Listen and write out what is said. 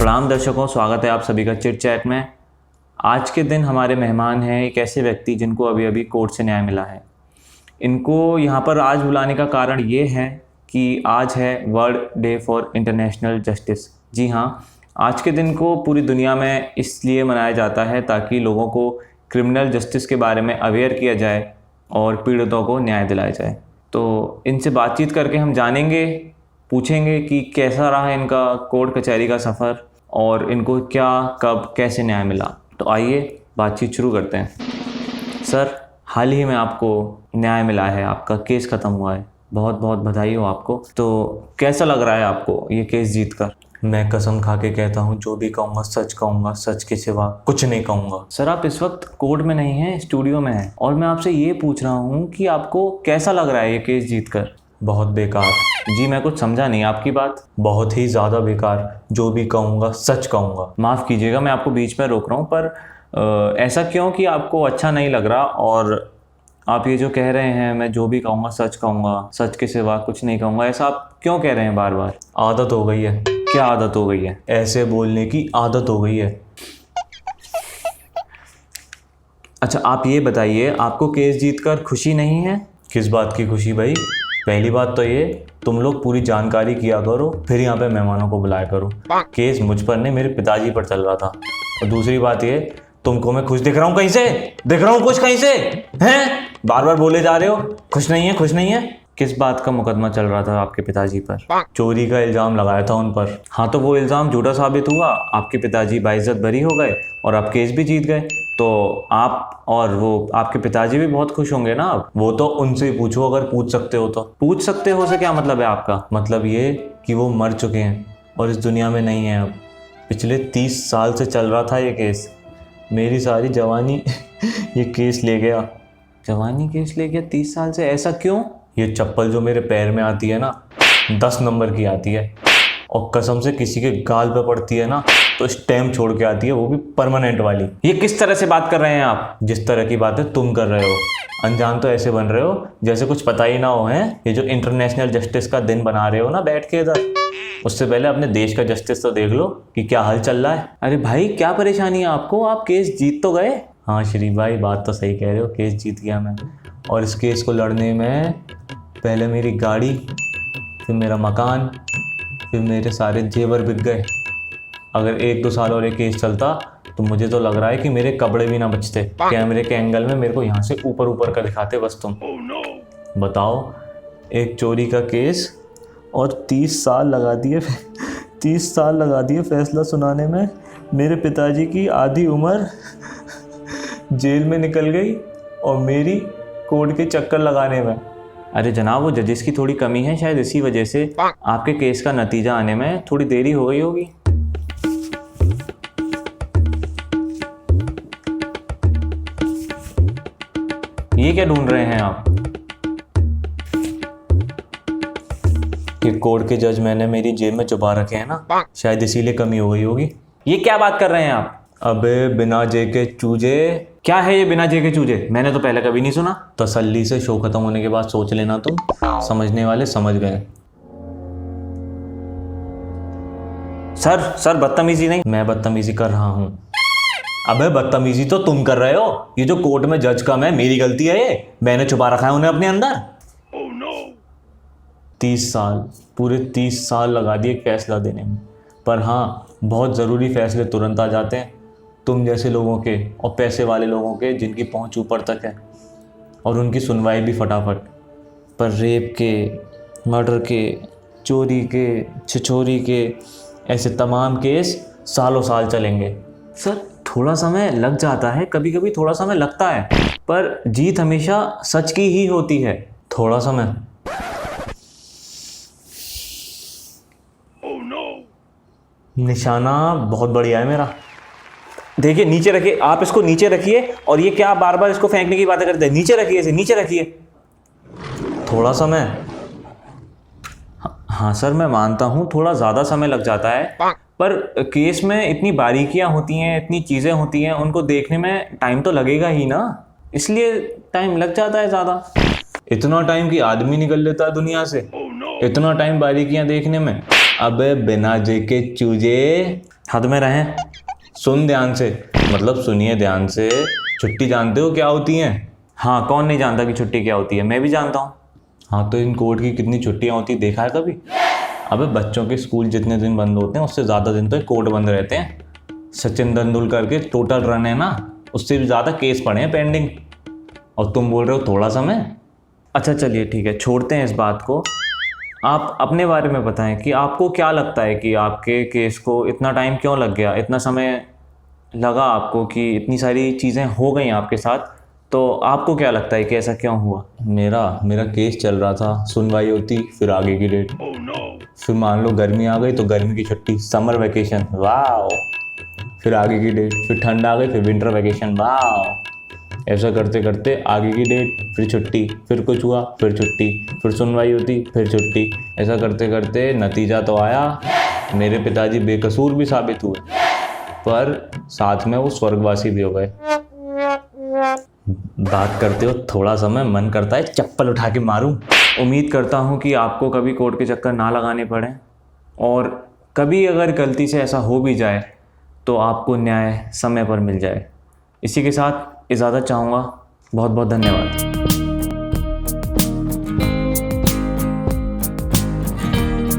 प्रणाम दर्शकों, स्वागत है आप सभी का चिट चैट में। आज के दिन हमारे मेहमान हैं एक ऐसे व्यक्ति जिनको अभी अभी कोर्ट से न्याय मिला है। इनको यहाँ पर आज बुलाने का कारण ये है कि आज है world day for international justice. जी हाँ, आज के दिन को पूरी दुनिया में इसलिए मनाया जाता है ताकि लोगों को क्रिमिनल जस्टिस के बारे में अवेयर किया जाए और पीड़ितों को न्याय दिलाया जाए। तो इनसे बातचीत करके हम जानेंगे, पूछेंगे कि कैसा रहा इनका कोर्ट कचहरी का सफ़र और इनको क्या, कब, कैसे न्याय मिला। तो आइए बातचीत शुरू करते हैं। सर, हाल ही में आपको न्याय मिला है, आपका केस ख़त्म हुआ है, बहुत बहुत बधाई हो आपको। तो कैसा लग रहा है आपको ये केस जीतकर? मैं कसम खा के कहता हूँ, जो भी कहूँगा सच के सिवा कुछ नहीं कहूँगा। सर, आप इस वक्त कोर्ट में नहीं हैं, स्टूडियो में हैं, और मैं आपसे ये पूछ रहा हूँ कि आपको कैसा लग रहा है ये केस जीतकर? बहुत बेकार। जी, मैं कुछ समझा नहीं आपकी बात। बहुत ही ज़्यादा बेकार। जो भी कहूँगा सच कहूँगा। माफ़ कीजिएगा, मैं आपको बीच में रोक रहा हूँ, पर ऐसा क्यों कि आपको अच्छा नहीं लग रहा और आप ये जो कह रहे हैं मैं जो भी कहूँगा सच के सिवा कुछ नहीं कहूँगा, ऐसा आप क्यों कह रहे हैं बार बार? आदत हो गई है। क्या आदत हो गई है? ऐसे बोलने की आदत हो गई है। अच्छा, आप ये बताइए, आपको केस जीतकर खुशी नहीं है? किस बात की खुशी भाई? पहली बात तो ये, तुम लोग पूरी जानकारी किया करो, फिर यहाँ पे मेहमानों को बुलाया करो। केस मुझ पर नहीं, मेरे पिताजी पर चल रहा था। और दूसरी बात ये, तुमको मैं खुश दिख रहा हूँ? कहीं से दिख रहा हूँ खुश? कहीं से हैं? बार बार बोले जा रहे हो खुश नहीं है। किस बात का मुकदमा चल रहा था आपके पिताजी पर? चोरी का इल्ज़ाम लगाया था उन पर। हाँ, तो वो इल्ज़ाम झूठा साबित हुआ, आपके पिताजी बाइज्जत बरी हो गए और आप केस भी जीत गए। तो आप और वो आपके पिताजी भी बहुत खुश होंगे ना अब? वो तो उनसे ही पूछो, अगर पूछ सकते हो तो। पूछ सकते हो से क्या मतलब है आपका? मतलब ये कि वो मर चुके हैं और इस दुनिया में नहीं है अब। पिछले 30 साल से चल रहा था ये केस। मेरी सारी जवानी ये केस ले गया। जवानी केस ले गया 30 साल से? ऐसा क्यों? ये चप्पल जो मेरे पैर में आती है ना, 10 नंबर की आती है, और कसम से किसी के गाल पे पड़ती है ना तो स्टैम्प छोड़ के आती है, वो भी परमानेंट वाली। ये किस तरह से बात कर रहे हैं आप? जिस तरह की बातें तुम कर रहे हो। अनजान तो ऐसे बन रहे हो जैसे कुछ पता ही ना हो। है ये जो इंटरनेशनल जस्टिस का दिन बना रहे हो ना बैठ के इधर, उससे पहले अपने देश का जस्टिस तो देख लो कि क्या हाल चल रहा है। अरे भाई, क्या परेशानी है आपको? आप केस जीत तो गए। हाँ श्री भाई, बात तो सही कह रहे हो, केस जीत गया मैं। और इस केस को लड़ने में पहले मेरी गाड़ी, फिर मेरा मकान, फिर मेरे सारे जेवर बिक गए। अगर 1-2 साल और ये केस चलता तो मुझे तो लग रहा है कि मेरे कपड़े भी ना बचते। कैमरे के एंगल में मेरे को यहाँ से ऊपर का दिखाते बस तुम। बताओ, एक चोरी का केस और 30 साल लगा दिए 30 साल लगा दिए फैसला सुनाने में। मेरे पिताजी की आधी उम्र जेल में निकल गई और मेरी कोर्ट के चक्कर लगाने में। अरे जनाब, वो जजेस की थोड़ी कमी है, शायद इसी वजह से आपके केस का नतीजा आने में थोड़ी देरी हो गई होगी। ये क्या ढूंढ रहे हैं आप? कि कोर्ट के जज मैंने मेरी जेब में छुपा रखे हैं ना, शायद इसीलिए कमी हो गई होगी। ये क्या बात कर रहे हैं आप? अबे बिना जे के चूजे। क्या है ये बिना जे के चूजे? मैंने तो पहले कभी नहीं सुना। तसल्ली से शो खत्म होने के बाद सोच लेना तुम, समझने वाले समझ गए। सर बदतमीजी नहीं। मैं बदतमीजी कर रहा हूँ? अबे बदतमीजी तो तुम कर रहे हो। ये जो कोर्ट में जज कम है, मेरी गलती है ये, मैंने छुपा रखा है उन्हें अपने अंदर। 30 साल, पूरे 30 साल लगा दिए फैसला देने में। पर हाँ, बहुत ज़रूरी फैसले तुरंत आ जाते हैं, तुम जैसे लोगों के और पैसे वाले लोगों के जिनकी पहुंच ऊपर तक है, और उनकी सुनवाई भी फटाफट। पर रेप के, मर्डर के, चोरी के, छिछोरी के, ऐसे तमाम केस सालों साल चलेंगे। सर, थोड़ा समय लग जाता है, कभी कभी थोड़ा समय लगता है, पर जीत हमेशा सच की ही होती है। थोड़ा समय? निशाना बहुत बढ़िया है मेरा। देखिए, नीचे रखिए, आप इसको नीचे रखिए। और ये क्या बार बार इसको फेंकने की बातें करते हैं? नीचे रखिए इसे, नीचे रखिए। थोड़ा समय? हाँ सर, मैं मानता हूँ थोड़ा ज़्यादा समय लग जाता है, पर केस में इतनी बारीकियाँ होती हैं, इतनी चीज़ें होती हैं, उनको देखने में टाइम तो लगेगा ही ना, इसलिए टाइम लग जाता है ज़्यादा। इतना टाइम कि आदमी निकल लेता है दुनिया से? इतना टाइम बारीकियां देखने में? अबे बिना जे के चूजे, हद में रहें। सुन ध्यान से, मतलब सुनिए ध्यान से। छुट्टी जानते हो क्या होती है? हाँ, कौन नहीं जानता कि छुट्टी क्या होती है, मैं भी जानता हूँ। हाँ, तो इन कोर्ट की कितनी छुट्टियां होती देखा है कभी? अबे बच्चों के स्कूल जितने दिन बंद होते हैं उससे ज़्यादा दिन तो कोर्ट बंद रहते हैं। सचिन तेंदुलकर के टोटल रन है ना, उससे भी ज़्यादा केस पड़े हैं पेंडिंग, और तुम बोल रहे हो थोड़ा समय। अच्छा चलिए ठीक है, छोड़ते हैं इस बात को। आप अपने बारे में बताएं कि आपको क्या लगता है कि आपके केस को इतना टाइम क्यों लग गया, इतना समय लगा आपको कि इतनी सारी चीज़ें हो गई आपके साथ, तो आपको क्या लगता है कि ऐसा क्यों हुआ? मेरा केस चल रहा था, सुनवाई होती, फिर आगे की डेट। फिर मान लो गर्मी आ गई तो गर्मी की छुट्टी, समर वेकेशन, वाह। फिर आगे की डेट, फिर ठंड आ गई, फिर विंटर वेकेशन, वाह। ऐसा करते करते आगे की डेट, फिर छुट्टी, फिर कुछ हुआ, फिर छुट्टी, फिर सुनवाई होती, फिर छुट्टी। ऐसा करते करते नतीजा तो आया, मेरे पिताजी बेकसूर भी साबित हुए, पर साथ में वो स्वर्गवासी भी हो गए। बात करते हो थोड़ा समय, मन करता है चप्पल उठा के मारूं। उम्मीद करता हूँ कि आपको कभी कोर्ट के चक्कर ना लगाने पड़े, और कभी अगर गलती से ऐसा हो भी जाए तो आपको न्याय समय पर मिल जाए। इसी के साथ इजाज़त चाहूँगा। बहुत बहुत धन्यवाद।